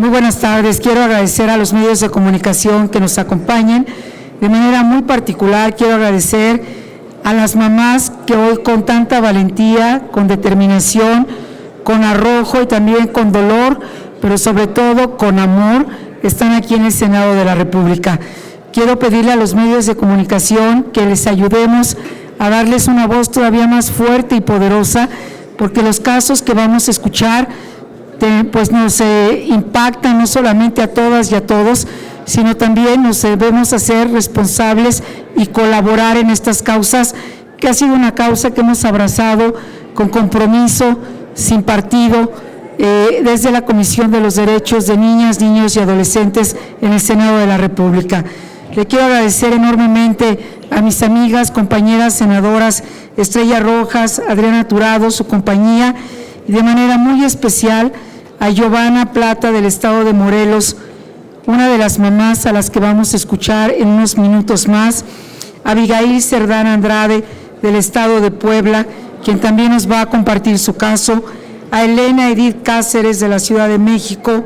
Muy buenas tardes. Quiero agradecer a los medios de comunicación que nos acompañan. De manera muy particular, quiero agradecer a las mamás que hoy con tanta valentía, con determinación, con arrojo y también con dolor, pero sobre todo con amor, están aquí en el Senado de la República. Quiero pedirle a los medios de comunicación que les ayudemos a darles una voz todavía más fuerte y poderosa, porque los casos que vamos a escuchar pues nos impactan no solamente a todas y a todos, sino también nos debemos hacer responsables y colaborar en estas causas, que ha sido una causa que hemos abrazado con compromiso, sin partido, desde la Comisión de los Derechos de Niñas, Niños y Adolescentes en el Senado de la República. Le quiero agradecer enormemente a mis amigas, compañeras senadoras Estrella Rojas, Adriana Turado, su compañía, y de manera muy especial a Giovanna Plata del Estado de Morelos, una de las mamás a las que vamos a escuchar en unos minutos más, a Abigail Cerdán Andrade del Estado de Puebla, quien también nos va a compartir su caso, a Elena Edith Cáceres de la Ciudad de México,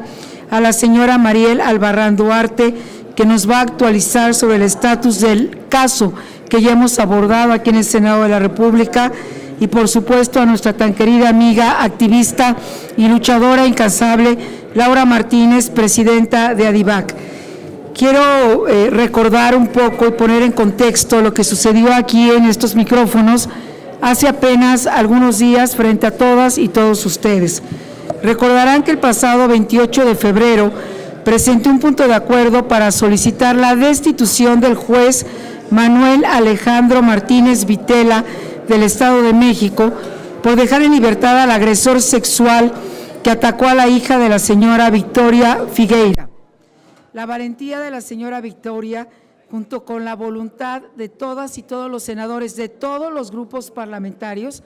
a la señora Mariel Albarrán Duarte, que nos va a actualizar sobre el estatus del caso que ya hemos abordado aquí en el Senado de la República, y por supuesto a nuestra tan querida amiga, activista y luchadora incansable, Laura Martínez, presidenta de ADIVAC. Quiero recordar un poco y poner en contexto lo que sucedió aquí en estos micrófonos hace apenas algunos días frente a todas y todos ustedes. Recordarán que el pasado 28 de febrero presenté un punto de acuerdo para solicitar la destitución del juez Manuel Alejandro Martínez Vitela del Estado de México por dejar en libertad al agresor sexual que atacó a la hija de la señora Victoria Figueira. La valentía de la señora Victoria, junto con la voluntad de todas y todos los senadores de todos los grupos parlamentarios,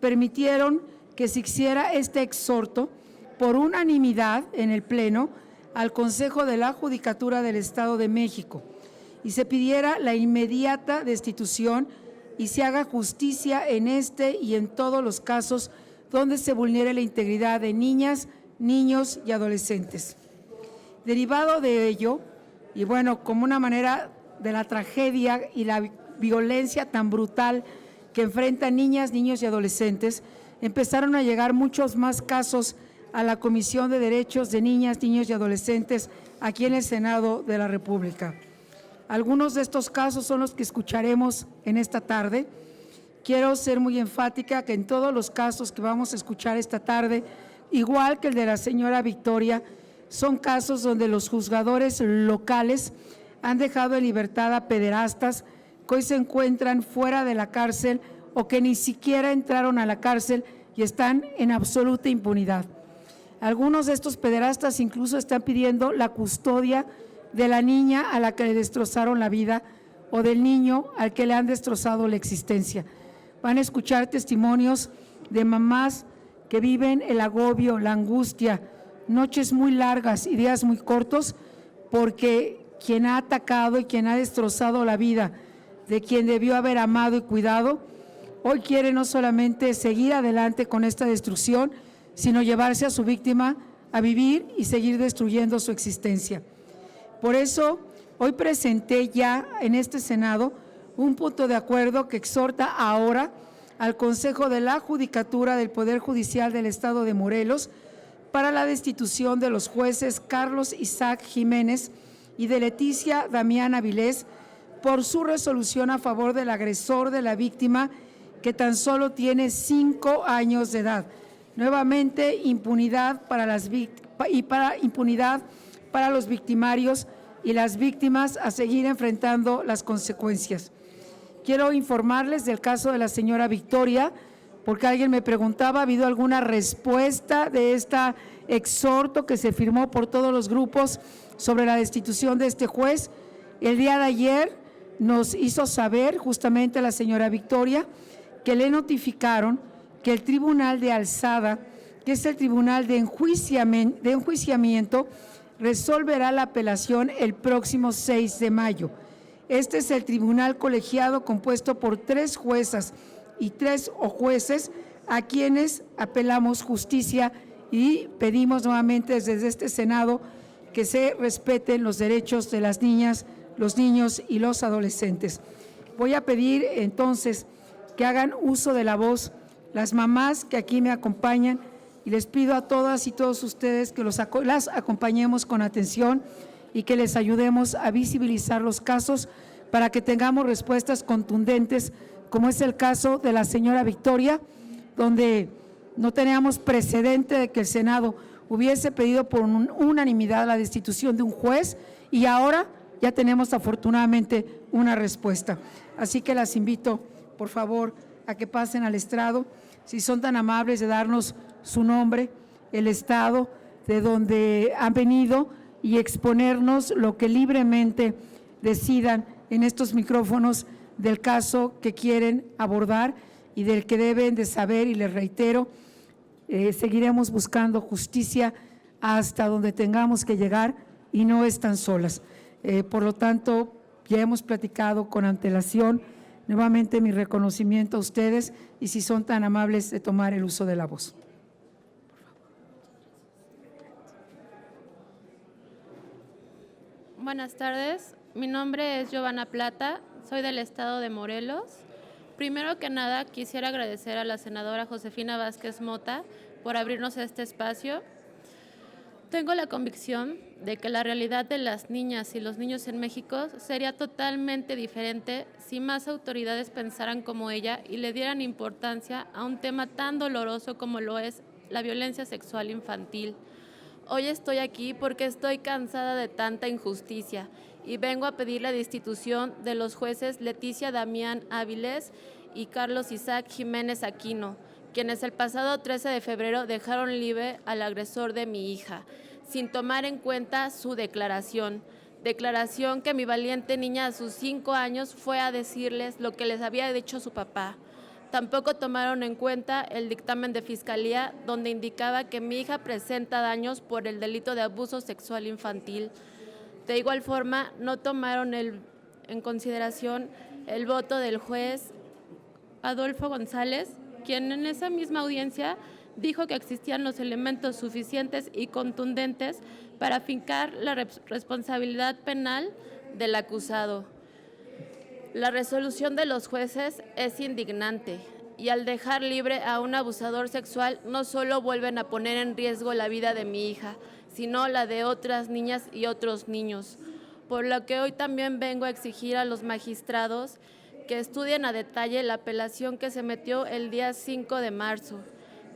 permitieron que se hiciera este exhorto por unanimidad en el Pleno al Consejo de la Judicatura del Estado de México y se pidiera la inmediata destitución y se haga justicia en este y en todos los casos donde se vulnere la integridad de niñas, niños y adolescentes. Derivado de ello, y bueno, como una manera de la tragedia y la violencia tan brutal que enfrentan niñas, niños y adolescentes, empezaron a llegar muchos más casos a la Comisión de Derechos de Niñas, Niños y Adolescentes aquí en el Senado de la República. Algunos de estos casos son los que escucharemos en esta tarde. Quiero ser muy enfática que en todos los casos que vamos a escuchar esta tarde, igual que el de la señora Victoria, son casos donde los juzgadores locales han dejado en libertad a pederastas que hoy se encuentran fuera de la cárcel o que ni siquiera entraron a la cárcel y están en absoluta impunidad. Algunos de estos pederastas incluso están pidiendo la custodia de la niña a la que le destrozaron la vida o del niño al que le han destrozado la existencia. Van a escuchar testimonios de mamás que viven el agobio, la angustia, noches muy largas y días muy cortos, porque quien ha atacado y quien ha destrozado la vida de quien debió haber amado y cuidado, hoy quiere no solamente seguir adelante con esta destrucción, sino llevarse a su víctima a vivir y seguir destruyendo su existencia. Por eso, hoy presenté ya en este Senado un punto de acuerdo que exhorta ahora al Consejo de la Judicatura del Poder Judicial del Estado de Morelos para la destitución de los jueces Carlos Isaac Jiménez y de Leticia Damián Avilés por su resolución a favor del agresor de la víctima, que tan solo tiene 5 años de edad. Nuevamente, impunidad para los victimarios y las víctimas a seguir enfrentando las consecuencias. Quiero informarles del caso de la señora Victoria, porque alguien me preguntaba, ¿ha habido alguna respuesta de este exhorto que se firmó por todos los grupos sobre la destitución de este juez? El día de ayer nos hizo saber justamente la señora Victoria que le notificaron que el Tribunal de Alzada, que es el Tribunal de Enjuiciamiento, resolverá la apelación el próximo 6 de mayo. Este es el tribunal colegiado compuesto por 3 juezas y 3 jueces a quienes apelamos justicia y pedimos nuevamente desde este Senado que se respeten los derechos de las niñas, los niños y los adolescentes. Voy a pedir entonces que hagan uso de la voz las mamás que aquí me acompañan y les pido a todas y todos ustedes que las acompañemos con atención y que les ayudemos a visibilizar los casos para que tengamos respuestas contundentes, como es el caso de la señora Victoria, donde no teníamos precedente de que el Senado hubiese pedido por unanimidad la destitución de un juez y ahora ya tenemos afortunadamente una respuesta. Así que las invito, por favor, a que pasen al estrado, si son tan amables de darnos su nombre, el estado de donde han venido y exponernos lo que libremente decidan en estos micrófonos del caso que quieren abordar y del que deben de saber, y les reitero, seguiremos buscando justicia hasta donde tengamos que llegar y no están solas. Por lo tanto, ya hemos platicado con antelación. Nuevamente mi reconocimiento a ustedes y si son tan amables de tomar el uso de la voz. Buenas tardes, mi nombre es Giovanna Plata, soy del estado de Morelos. Primero que nada, quisiera agradecer a la senadora Josefina Vázquez Mota por abrirnos este espacio. Tengo la convicción de que la realidad de las niñas y los niños en México sería totalmente diferente si más autoridades pensaran como ella y le dieran importancia a un tema tan doloroso como lo es la violencia sexual infantil. Hoy estoy aquí porque estoy cansada de tanta injusticia y vengo a pedir la destitución de los jueces Leticia Damián Áviles y Carlos Isaac Jiménez Aquino, quienes el pasado 13 de febrero dejaron libre al agresor de mi hija, sin tomar en cuenta su declaración que mi valiente niña a sus 5 años fue a decirles lo que les había dicho su papá. Tampoco tomaron en cuenta el dictamen de fiscalía donde indicaba que mi hija presenta daños por el delito de abuso sexual infantil. De igual forma, no tomaron en consideración el voto del juez Adolfo González, quien en esa misma audiencia dijo que existían los elementos suficientes y contundentes para fincar la responsabilidad penal del acusado. La resolución de los jueces es indignante y al dejar libre a un abusador sexual no solo vuelven a poner en riesgo la vida de mi hija, sino la de otras niñas y otros niños, por lo que hoy también vengo a exigir a los magistrados que estudien a detalle la apelación que se metió el día 5 de marzo,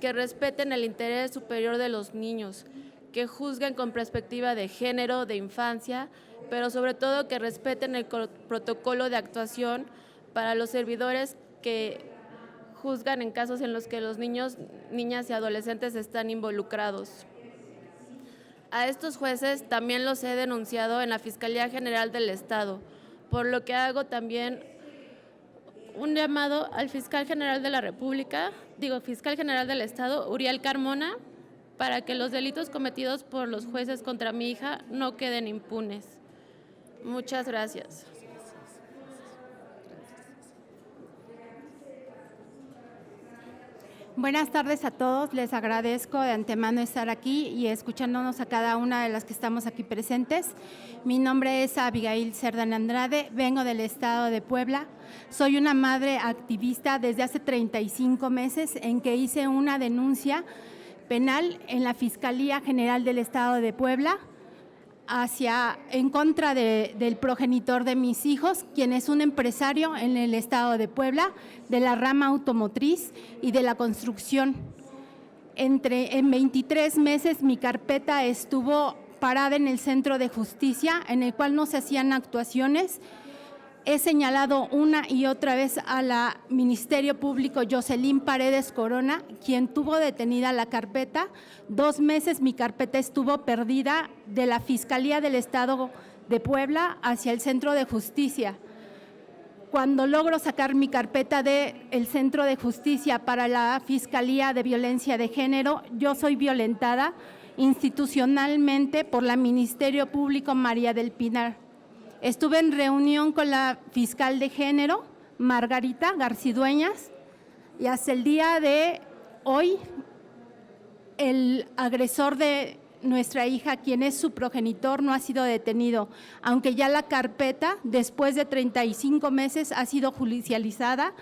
que respeten el interés superior de los niños, que juzguen con perspectiva de género, de infancia, pero sobre todo que respeten el protocolo de actuación para los servidores que juzgan en casos en los que los niños, niñas y adolescentes están involucrados. A estos jueces también los he denunciado en la Fiscalía General del Estado, por lo que hago también un llamado al Fiscal General de la República, Fiscal General del Estado, Uriel Carmona, para que los delitos cometidos por los jueces contra mi hija no queden impunes. Muchas gracias. Buenas tardes a todos, les agradezco de antemano estar aquí y escuchándonos a cada una de las que estamos aquí presentes. Mi nombre es Abigail Cerdán Andrade, vengo del estado de Puebla. Soy una madre activista desde hace 35 meses en que hice una denuncia penal en la Fiscalía General del Estado de Puebla en contra del progenitor de mis hijos, quien es un empresario en el estado de Puebla, de la rama automotriz y de la construcción. En 23 meses mi carpeta estuvo parada en el Centro de Justicia, en el cual no se hacían actuaciones. He señalado una y otra vez a la Ministerio Público Jocelyn Paredes Corona, quien tuvo detenida la carpeta. 2 meses mi carpeta estuvo perdida de la Fiscalía del Estado de Puebla hacia el Centro de Justicia. Cuando logro sacar mi carpeta del Centro de Justicia para la Fiscalía de Violencia de Género, yo soy violentada institucionalmente por la Ministerio Público María del Pinar. Estuve en reunión con la fiscal de género, Margarita Garcidueñas, y hasta el día de hoy el agresor de nuestra hija, quien es su progenitor, no ha sido detenido, aunque ya la carpeta, después de 35 meses, ha sido judicializada.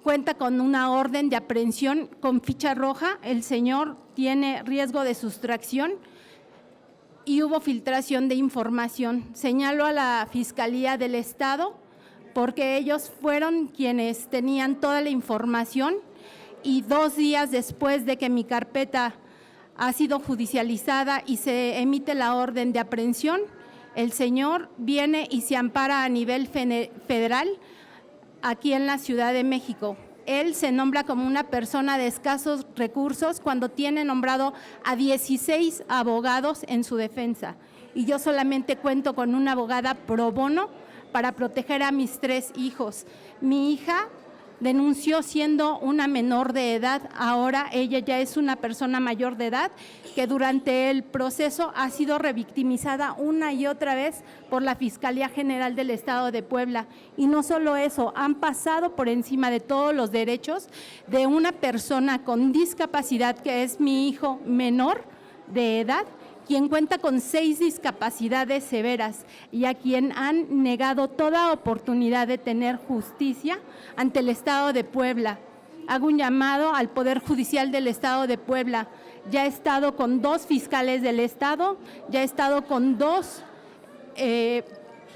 Cuenta con una orden de aprehensión con ficha roja. El señor tiene riesgo de sustracción y hubo filtración de información. Señalo a la Fiscalía del Estado porque ellos fueron quienes tenían toda la información, y 2 días después de que mi carpeta ha sido judicializada y se emite la orden de aprehensión, el señor viene y se ampara a nivel federal aquí en la Ciudad de México. Él se nombra como una persona de escasos recursos cuando tiene nombrado a 16 abogados en su defensa, y yo solamente cuento con una abogada pro bono para proteger a mis 3 hijos. Mi hija denunció siendo una menor de edad, ahora ella ya es una persona mayor de edad que durante el proceso ha sido revictimizada una y otra vez por la Fiscalía General del Estado de Puebla. Y no solo eso, han pasado por encima de todos los derechos de una persona con discapacidad que es mi hijo menor de edad, quien cuenta con 6 discapacidades severas y a quien han negado toda oportunidad de tener justicia ante el Estado de Puebla. Hago un llamado al Poder Judicial del Estado de Puebla. Ya he estado con 2 fiscales del Estado, ya he estado con 2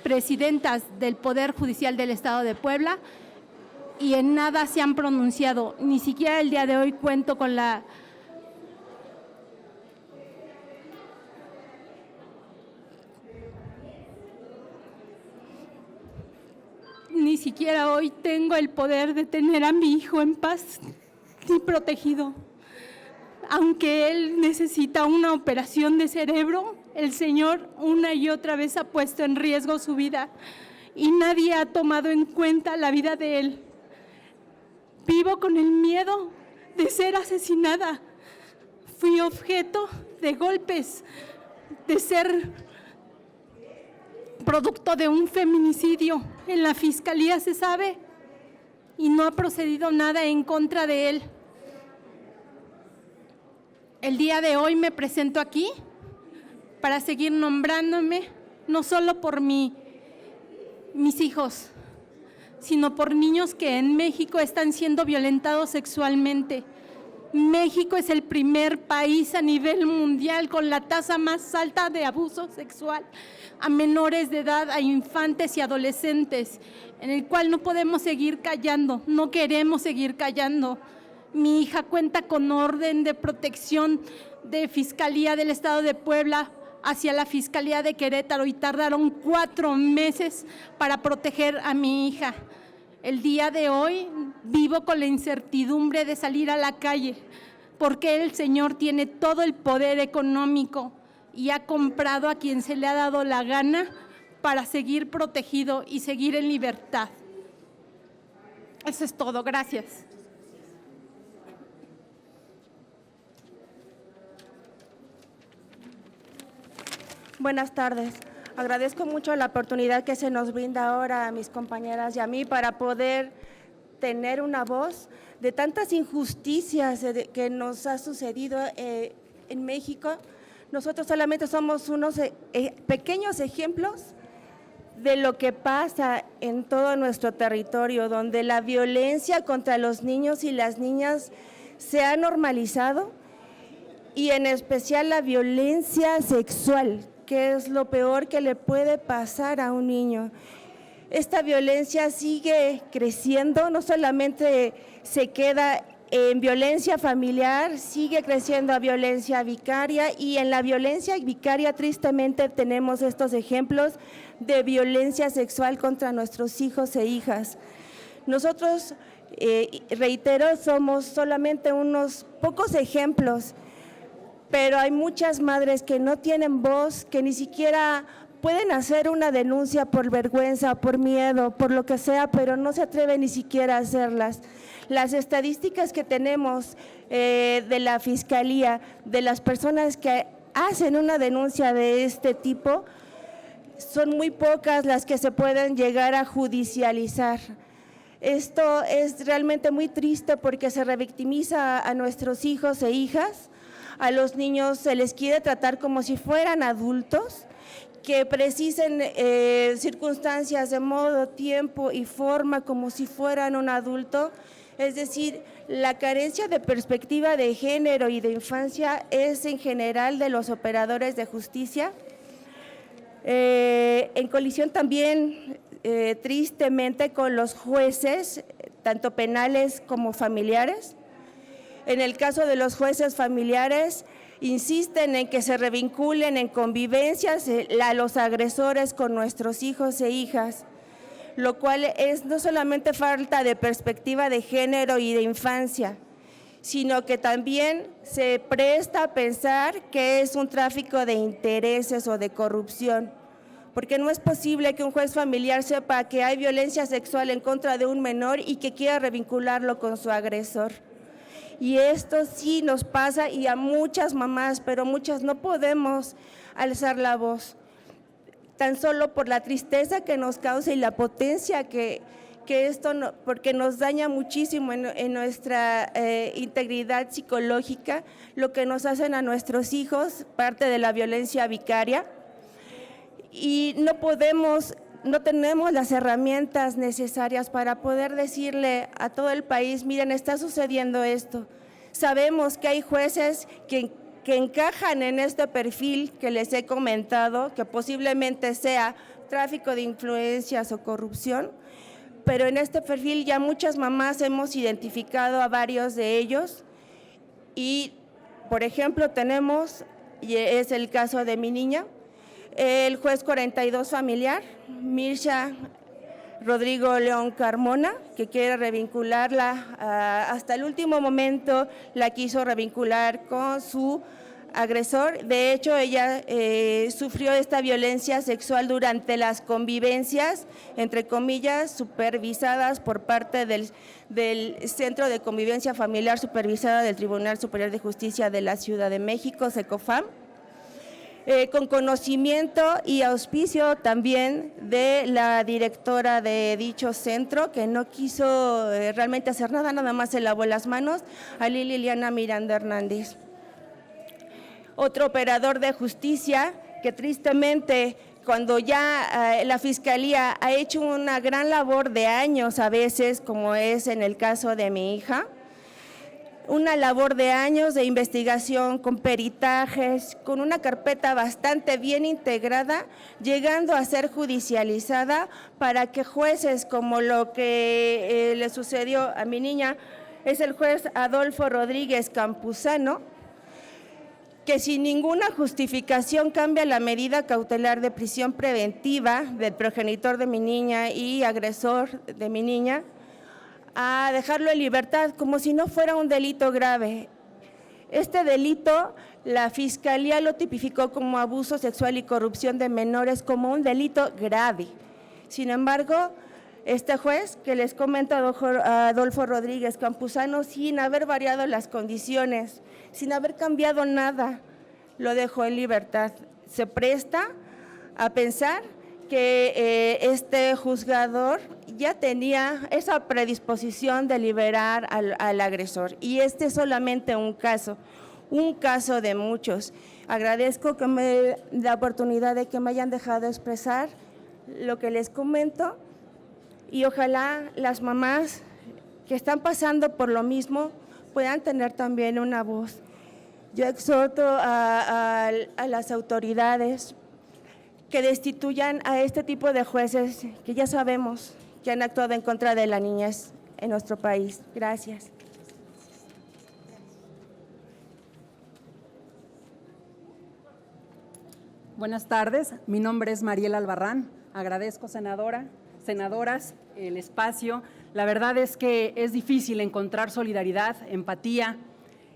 presidentas del Poder Judicial del Estado de Puebla, y en nada se han pronunciado. Ni siquiera el día de hoy cuento con la Ni siquiera hoy tengo el poder de tener a mi hijo en paz y protegido. Aunque él necesita una operación de cerebro, el Señor una y otra vez ha puesto en riesgo su vida y nadie ha tomado en cuenta la vida de él. Vivo con el miedo de ser asesinada. Fui objeto de golpes, de ser producto de un feminicidio. En la Fiscalía se sabe y no ha procedido nada en contra de él. El día de hoy me presento aquí para seguir nombrándome, no solo por mis hijos, sino por niños que en México están siendo violentados sexualmente. México es el primer país a nivel mundial con la tasa más alta de abuso sexual a menores de edad, a infantes y adolescentes, en el cual no podemos seguir callando, no queremos seguir callando. Mi hija cuenta con orden de protección de Fiscalía del Estado de Puebla hacia la Fiscalía de Querétaro y tardaron 4 meses para proteger a mi hija. El día de hoy vivo con la incertidumbre de salir a la calle porque el Señor tiene todo el poder económico y ha comprado a quien se le ha dado la gana para seguir protegido y seguir en libertad. Eso es todo. Gracias. Buenas tardes. Agradezco mucho la oportunidad que se nos brinda ahora a mis compañeras y a mí para poder tener una voz de tantas injusticias que nos ha sucedido en México. Nosotros solamente somos unos pequeños ejemplos de lo que pasa en todo nuestro territorio, donde la violencia contra los niños y las niñas se ha normalizado, y en especial la violencia sexual, que es lo peor que le puede pasar a un niño. Esta violencia sigue creciendo, no solamente se queda en violencia familiar, sigue creciendo a violencia vicaria, y en la violencia vicaria tristemente tenemos estos ejemplos de violencia sexual contra nuestros hijos e hijas. Nosotros, reitero, somos solamente unos pocos ejemplos, pero hay muchas madres que no tienen voz, que ni siquiera pueden hacer una denuncia por vergüenza, por miedo, por lo que sea, pero no se atreven ni siquiera a hacerlas. Las estadísticas que tenemos de la Fiscalía, de las personas que hacen una denuncia de este tipo, son muy pocas las que se pueden llegar a judicializar. Esto es realmente muy triste porque se revictimiza a nuestros hijos e hijas, a los niños se les quiere tratar como si fueran adultos, que precisen circunstancias de modo, tiempo y forma como si fueran un adulto. Es decir, la carencia de perspectiva de género y de infancia es en general de los operadores de justicia. En colisión también, tristemente, con los jueces, tanto penales como familiares. En el caso de los jueces familiares, insisten en que se revinculen en convivencias a los agresores con nuestros hijos e hijas, lo cual es no solamente falta de perspectiva de género y de infancia, sino que también se presta a pensar que es un tráfico de intereses o de corrupción, porque no es posible que un juez familiar sepa que hay violencia sexual en contra de un menor y que quiera revincularlo con su agresor. Y esto sí nos pasa y a muchas mamás, pero muchas no podemos alzar la voz, tan solo por la tristeza que nos causa y la potencia que esto, porque nos daña muchísimo en nuestra integridad psicológica, lo que nos hacen a nuestros hijos, parte de la violencia vicaria. Y no tenemos las herramientas necesarias para poder decirle a todo el país, miren, está sucediendo esto. Sabemos que hay jueces que encajan en este perfil que les he comentado, que posiblemente sea tráfico de influencias o corrupción, pero en este perfil ya muchas mamás hemos identificado a varios de ellos y, por ejemplo, tenemos, y es el caso de mi niña, el juez 42 familiar, Mircha Rodrigo León Carmona, que quiere revincularla, hasta el último momento la quiso revincular con su agresor. De hecho, ella sufrió esta violencia sexual durante las convivencias, entre comillas, supervisadas por parte del Centro de Convivencia Familiar Supervisada del Tribunal Superior de Justicia de la Ciudad de México, CECOFAM. Con conocimiento y auspicio también de la directora de dicho centro, que no quiso realmente hacer nada más se lavó las manos, a Liliana Miranda Hernández. Otro operador de justicia que tristemente, cuando ya la Fiscalía ha hecho una gran labor de años a veces, como es en el caso de mi hija, una labor de años de investigación con peritajes, con una carpeta bastante bien integrada, llegando a ser judicializada para que jueces como lo que le sucedió a mi niña, es el juez Adolfo Rodríguez Campuzano, que sin ninguna justificación cambia la medida cautelar de prisión preventiva del progenitor de mi niña y agresor de mi niña, a dejarlo en libertad como si no fuera un delito grave. Este delito, la Fiscalía lo tipificó como abuso sexual y corrupción de menores como un delito grave. Sin embargo, este juez que les comento, Adolfo Rodríguez Campuzano, sin haber variado las condiciones, sin haber cambiado nada, lo dejó en libertad. Se presta a pensar que este juzgador ya tenía esa predisposición de liberar al agresor, y este es solamente un caso de muchos. Agradezco que me la oportunidad de que me hayan dejado expresar lo que les comento, y ojalá las mamás que están pasando por lo mismo puedan tener también una voz. Yo exhorto a las autoridades que destituyan a este tipo de jueces que ya sabemos que han actuado en contra de la niñez en nuestro país. Gracias. Buenas tardes, mi nombre es Mariela Albarrán. Agradezco, senadoras, el espacio. La verdad es que es difícil encontrar solidaridad, empatía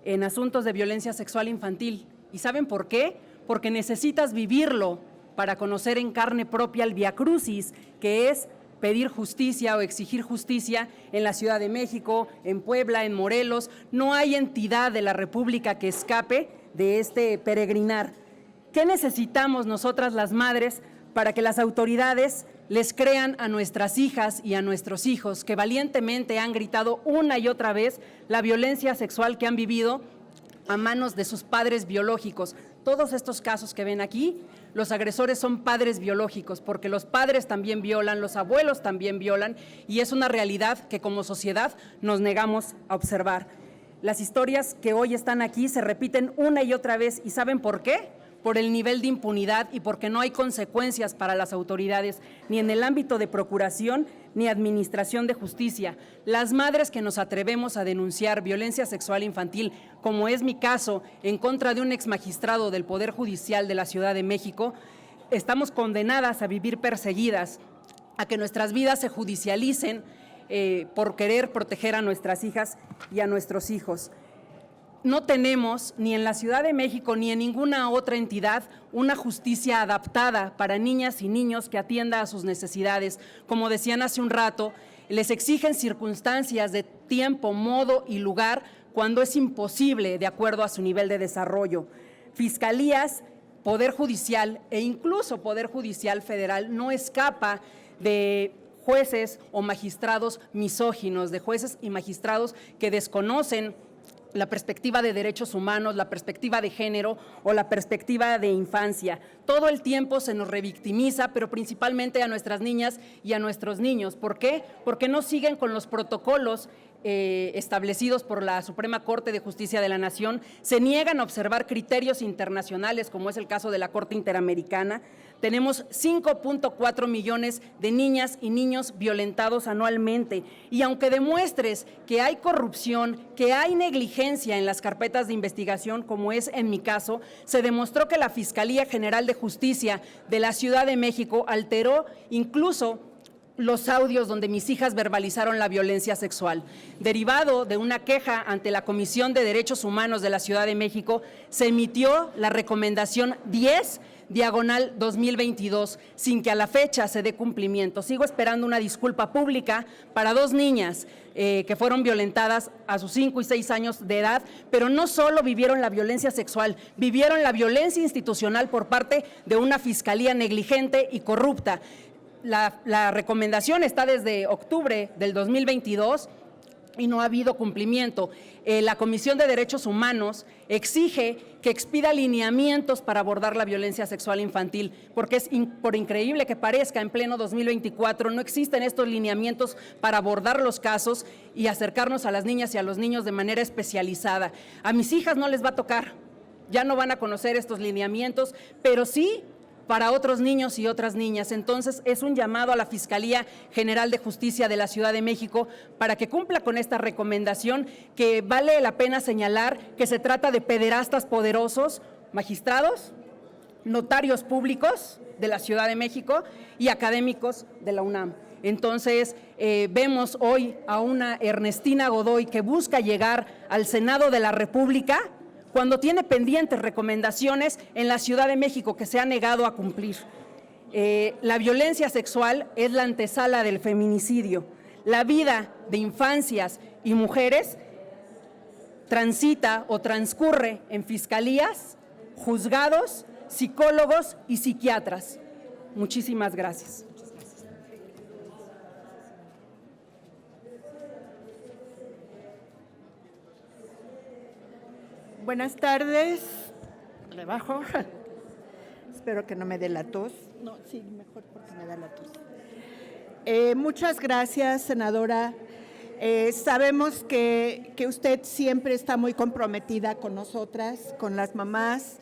en asuntos de violencia sexual infantil. ¿Y saben por qué? Porque necesitas vivirlo para conocer en carne propia el viacrucis, que es pedir justicia o exigir justicia en la Ciudad de México, en Puebla, en Morelos. No hay entidad de la República que escape de este peregrinar. ¿Qué necesitamos nosotras las madres para que las autoridades les crean a nuestras hijas y a nuestros hijos que valientemente han gritado una y otra vez la violencia sexual que han vivido a manos de sus padres biológicos. Todos estos casos que ven aquí, los agresores son padres biológicos, porque los padres también violan, los abuelos también violan, y es una realidad que como sociedad nos negamos a observar. Las historias que hoy están aquí se repiten una y otra vez, ¿y saben por qué? Por el nivel de impunidad y porque no hay consecuencias para las autoridades, ni en el ámbito de procuración ni administración de justicia. Las madres que nos atrevemos a denunciar violencia sexual infantil, como es mi caso, en contra de un exmagistrado del Poder Judicial de la Ciudad de México, estamos condenadas a vivir perseguidas, a que nuestras vidas se judicialicen por querer proteger a nuestras hijas y a nuestros hijos. No tenemos, ni en la Ciudad de México ni en ninguna otra entidad, una justicia adaptada para niñas y niños que atienda a sus necesidades. Como decían hace un rato, les exigen circunstancias de tiempo, modo y lugar cuando es imposible de acuerdo a su nivel de desarrollo. Fiscalías, Poder Judicial e incluso Poder Judicial Federal no escapa de jueces o magistrados misóginos, de jueces y magistrados que desconocen la perspectiva de derechos humanos, la perspectiva de género o la perspectiva de infancia. Todo el tiempo se nos revictimiza, pero principalmente a nuestras niñas y a nuestros niños. ¿Por qué? Porque no siguen con los protocolos establecidos por la Suprema Corte de Justicia de la Nación, se niegan a observar criterios internacionales, como es el caso de la Corte Interamericana. Tenemos 5.4 millones de niñas y niños violentados anualmente, y aunque demuestres que hay corrupción, que hay negligencia en las carpetas de investigación, como es en mi caso, se demostró que la Fiscalía General de Justicia de la Ciudad de México alteró incluso los audios donde mis hijas verbalizaron la violencia sexual. Derivado de una queja ante la Comisión de Derechos Humanos de la Ciudad de México, se emitió la recomendación 10/2022, sin que a la fecha se dé cumplimiento. Sigo esperando una disculpa pública para 2 niñas que fueron violentadas a sus 5 y 6 años de edad, pero no solo vivieron la violencia sexual, vivieron la violencia institucional por parte de una fiscalía negligente y corrupta. La recomendación está desde octubre del 2022 y no ha habido cumplimiento. La Comisión de Derechos Humanos exige que expida lineamientos para abordar la violencia sexual infantil, porque por increíble que parezca, en pleno 2024 no existen estos lineamientos para abordar los casos y acercarnos a las niñas y a los niños de manera especializada. A mis hijas no les va a tocar, ya no van a conocer estos lineamientos, pero sí para otros niños y otras niñas. Entonces, es un llamado a la Fiscalía General de Justicia de la Ciudad de México para que cumpla con esta recomendación, que vale la pena señalar que se trata de pederastas poderosos, magistrados, notarios públicos de la Ciudad de México y académicos de la UNAM. Entonces, vemos hoy a una Ernestina Godoy que busca llegar al Senado de la República cuando tiene pendientes recomendaciones en la Ciudad de México que se ha negado a cumplir. La violencia sexual es la antesala del feminicidio. La vida de infancias y mujeres transita o transcurre en fiscalías, juzgados, psicólogos y psiquiatras. Muchísimas gracias. Buenas tardes. Le bajo. Espero que no me dé la tos. No, sí, mejor porque me da la tos. Muchas gracias, senadora. Sabemos que usted siempre está muy comprometida con nosotras, con las mamás,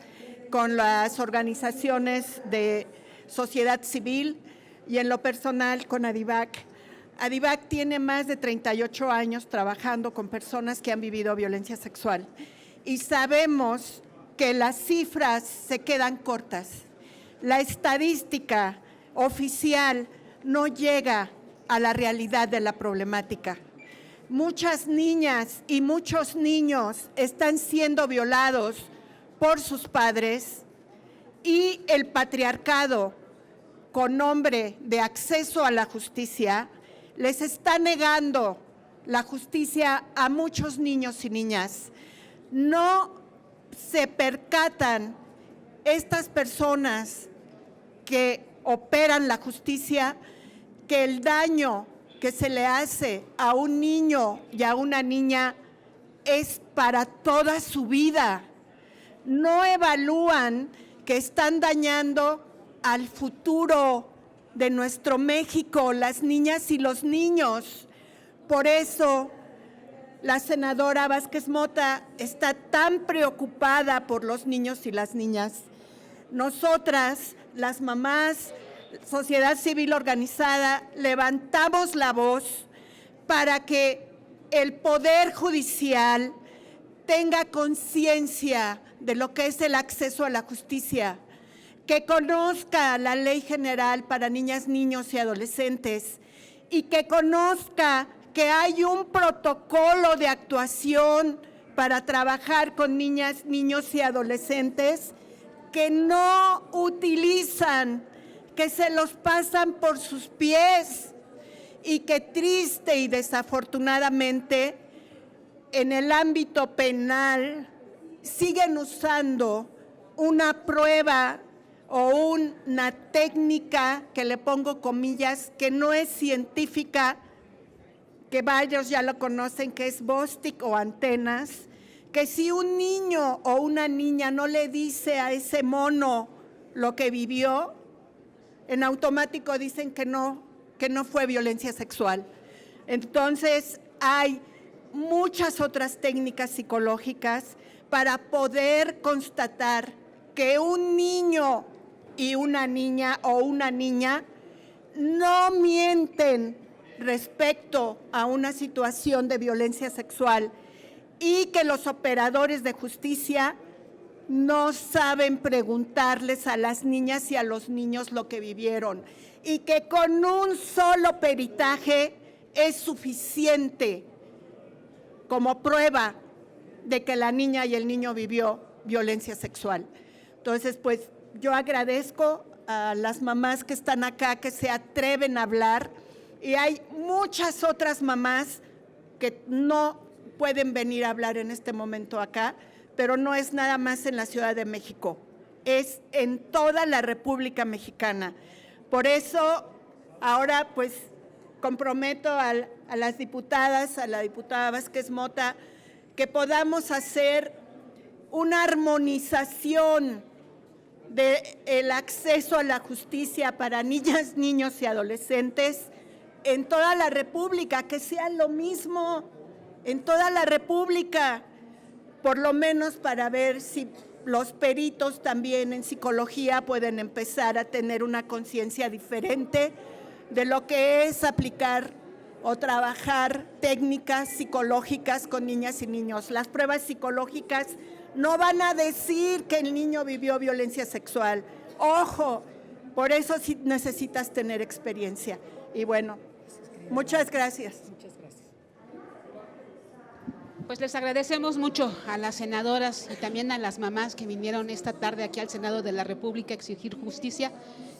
con las organizaciones de sociedad civil y en lo personal con ADIVAC. ADIVAC tiene más de 38 años trabajando con personas que han vivido violencia sexual. Y sabemos que las cifras se quedan cortas. La estadística oficial no llega a la realidad de la problemática. Muchas niñas y muchos niños están siendo violados por sus padres y el patriarcado, con nombre de acceso a la justicia, les está negando la justicia a muchos niños y niñas. No se percatan estas personas que operan la justicia que el daño que se le hace a un niño y a una niña es para toda su vida. No evalúan que están dañando al futuro de nuestro México, las niñas y los niños. Por eso la senadora Vázquez Mota está tan preocupada por los niños y las niñas. Nosotras, las mamás, sociedad civil organizada, levantamos la voz para que el Poder Judicial tenga conciencia de lo que es el acceso a la justicia, que conozca la Ley General para Niñas, Niños y Adolescentes y que conozca que hay un protocolo de actuación para trabajar con niñas, niños y adolescentes que no utilizan, que se los pasan por sus pies y que triste y desafortunadamente en el ámbito penal siguen usando una prueba o una técnica, que le pongo comillas, que no es científica, que varios ya lo conocen, que es Bostic o antenas, que si un niño o una niña no le dice a ese mono lo que vivió, en automático dicen que no fue violencia sexual. Entonces, hay muchas otras técnicas psicológicas para poder constatar que un niño y una niña o una niña no mienten respecto a una situación de violencia sexual y que los operadores de justicia no saben preguntarles a las niñas y a los niños lo que vivieron y que con un solo peritaje es suficiente como prueba de que la niña y el niño vivió violencia sexual. Entonces, pues yo agradezco a las mamás que están acá, que se atreven a hablar, y hay muchas otras mamás que no pueden venir a hablar en este momento acá, pero no es nada más en la Ciudad de México, es en toda la República Mexicana. Por eso, ahora pues comprometo a las diputadas, a la diputada Vázquez Mota, que podamos hacer una armonización del acceso a la justicia para niñas, niños y adolescentes en toda la República, que sea lo mismo en toda la República, por lo menos para ver si los peritos también en psicología pueden empezar a tener una conciencia diferente de lo que es aplicar o trabajar técnicas psicológicas con niñas y niños. Las pruebas psicológicas no van a decir que el niño vivió violencia sexual. Ojo, por eso sí necesitas tener experiencia. Y bueno, muchas gracias. Pues les agradecemos mucho a las senadoras y también a las mamás que vinieron esta tarde aquí al Senado de la República a exigir justicia.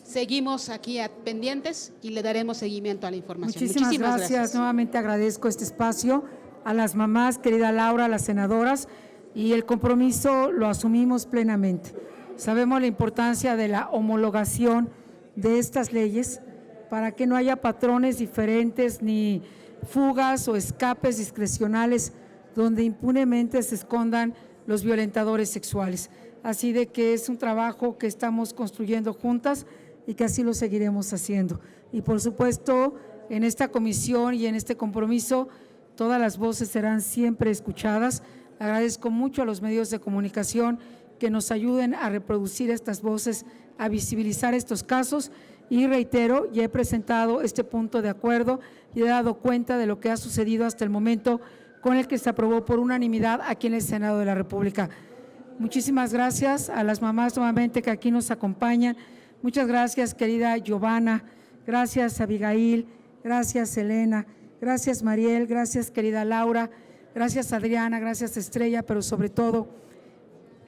Seguimos aquí pendientes y le daremos seguimiento a la información. Muchísimas gracias. Nuevamente agradezco este espacio a las mamás, querida Laura, a las senadoras, y el compromiso lo asumimos plenamente. Sabemos la importancia de la homologación de estas leyes para que no haya patrones diferentes ni fugas o escapes discrecionales donde impunemente se escondan los violentadores sexuales. Así de que es un trabajo que estamos construyendo juntas y que así lo seguiremos haciendo. Y por supuesto, en esta comisión y en este compromiso, todas las voces serán siempre escuchadas. Agradezco mucho a los medios de comunicación que nos ayuden a reproducir estas voces, a visibilizar estos casos, y reitero, ya he presentado este punto de acuerdo y he dado cuenta de lo que ha sucedido hasta el momento con el que se aprobó por unanimidad aquí en el Senado de la República. Muchísimas gracias a las mamás nuevamente que aquí nos acompañan. Muchas gracias, querida Giovanna, gracias Abigail, gracias Elena, gracias Mariel, gracias querida Laura, gracias Adriana, gracias Estrella, pero sobre todo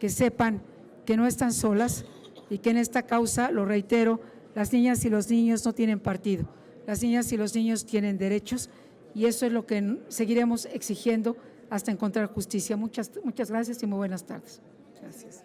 que sepan que no están solas y que en esta causa, lo reitero, las niñas y los niños no tienen partido, las niñas y los niños tienen derechos y eso es lo que seguiremos exigiendo hasta encontrar justicia. Muchas gracias y muy buenas tardes. Gracias.